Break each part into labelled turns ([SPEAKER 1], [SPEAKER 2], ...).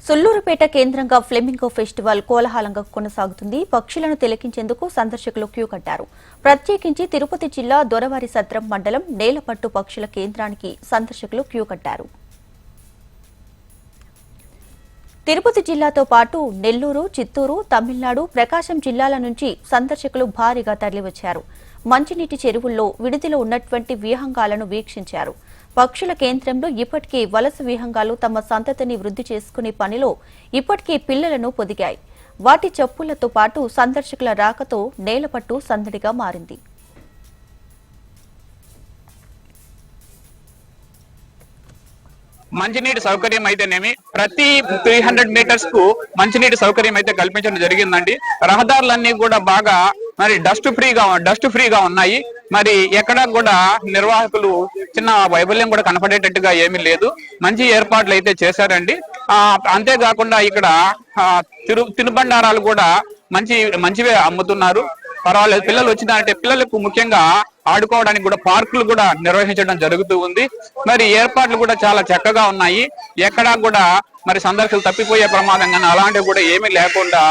[SPEAKER 1] సుల్లూరుపేట కేంద్రంగా flamingo festival కోలాహలంగా కొనసాగుతుంది. పక్షులను తిలకించేందుకు సందర్శకులు క్యూ కట్టారు. ప్రత్యేకించి తిరుపతి జిల్లా దొరవారి సత్రం మండలం నేలపట్టు పక్షుల కేంద్రానికి సందర్శకులు క్యూ కట్టారు. తిరుపతి జిల్లాతో పాటు నెల్లూరు, చిత్తూరు, తమిళనాడు, ప్రకాశం జిల్లాల నుంచి సందర్శకులు భారీగా తరలివచ్చారు. మంచినీటి చెరువుల్లో విడిదిలో ఉన్నటువంటి విహంగాలను వీక్షించారు. పక్షుల కేంద్రంలో ఇప్పటికే వలస విహంగాలు తమ సంతతిని వృద్ధి చేసుకునే పనిలో ఇప్పటికే పిల్లలను పొదిగాయి. వాటి చప్పులతో పాటు సందర్శకుల రాకతో నేలపట్టు సందడిగా మారింది.
[SPEAKER 2] మంచినీటి సౌకర్యం అయితేనేమి ప్రతి 300 మీటర్స్ కు మంచినీటి సౌకర్యం అయితే కల్పించడం జరిగిందండి. రహదారులన్నీ కూడా బాగా మరి డస్ట్ ఫ్రీగా ఉన్నాయి. మరి ఎక్కడ కూడా నిర్వాహకులు చిన్న వైఫల్యం కూడా కనపడేటట్టుగా ఏమీ లేదు. మంచి ఏర్పాట్లు అయితే చేశారండి. అంతేకాకుండా ఇక్కడ తినుబండారాలు కూడా మంచివే అమ్ముతున్నారు. పర్వాలేదు, పిల్లలు వచ్చిందంటే పిల్లలకు ముఖ్యంగా ఆడుకోవడానికి కూడా పార్కులు కూడా నిర్వహించడం జరుగుతూ ఉంది. మరి ఏర్పాట్లు కూడా చాలా చక్కగా ఉన్నాయి. ఎక్కడా కూడా మరి సందర్శకులు తప్పిపోయే ప్రమాదం కానీ అలాంటివి కూడా ఏమీ లేకుండా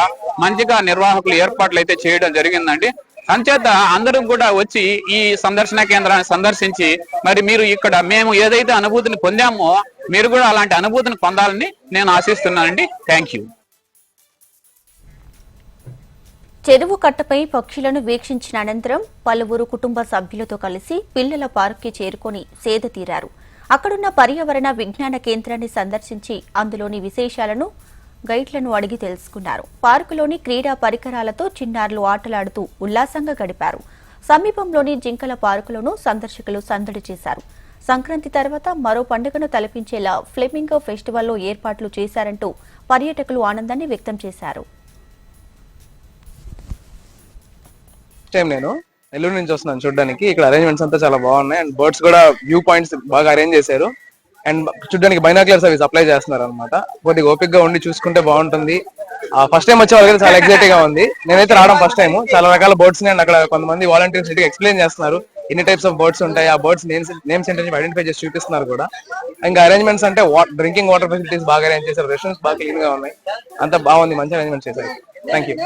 [SPEAKER 2] మంచిగా నిర్వాహకులు ఏర్పాట్లు అయితే చేయడం జరిగిందండి. అంచేత అందరూ కూడా వచ్చి ఈ సందర్శన కేంద్రాన్ని సందర్శించి మరి మీరు ఇక్కడ మేము ఏదైతే అనుభూతిని పొందామో మీరు కూడా అలాంటి అనుభూతిని పొందాలని నేను ఆశిస్తున్నానండి. Thank you.
[SPEAKER 1] చెరువు కట్టపై పక్షులను వీక్షించిన అనంతరం పలువురు కుటుంబ సభ్యులతో కలిసి పిల్లల పార్క్కి చేరుకుని సేద తీరారు. అక్కడున్న పర్యావరణ విజ్ఞాన కేంద్రాన్ని సందర్శించి అందులోని విశేషాలను గైడ్లను అడిగి తెలుసుకున్నారు. పార్కులోని క్రీడా పరికరాలతో చిన్నారులు ఆటలాడుతూ ఉల్లాసంగా గడిపారు. సమీపంలోని జింకల పార్కులోనూ సందర్శకులు సందడి చేశారు. సంక్రాంతి తర్వాత మరో పండుగను తలపించేలా ఫ్లెమింగో ఫెస్టివల్లో ఏర్పాట్లు చేశారంటూ పర్యాటకులు ఆనందాన్ని వ్యక్తం చేశారు.
[SPEAKER 3] నేను నెల్లూరు నుంచి వస్తున్నాను చూడడానికి. ఇక్కడ అరేంజ్మెంట్స్ అంతా చాలా బాగున్నాయి. అండ్ బర్డ్స్ కూడా వ్యూ పాయింట్స్ బాగా అరేంజ్ చేశారు. అండ్ చూడడానికి బైనాక్యులర్ సర్వీస్ అప్లై చేస్తున్నారు అనమాట. కొద్దిగా ఓపిక్ గా ఉండి చూసుకుంటే బాగుంటుంది. ఫస్ట్ టైం వచ్చే వాళ్ళకి చాలా ఎక్సైటింగ్ గా ఉంది. నేనైతే రావడం ఫస్ట్ టైం. చాలా రకాల బర్డ్స్ ని అండ్ అక్కడ కొంతమంది వాలంటీర్స్ ఎక్స్ప్లెయిన్ చేస్తున్నారు ఎన్ని టైప్స్ ఆఫ్ బర్డ్స్ ఉంటాయి. ఆ బర్డ్స్ నేమ్స్ ఏంటని ఐడెంటిఫై చేసి చూపిస్తున్నారు కూడా. ఇంకా అరేంజ్మెంట్స్ అంటే డ్రింకింగ్ వాటర్ ఫెసిలిటీస్ బాగా అరేంజ్ చేశారు. రెస్టారెంట్స్ బాగా క్లీన్ గా ఉన్నాయి. అంతా బాగుంది, మంచి అరేంజ్మెంట్ చేశారు. Thank you.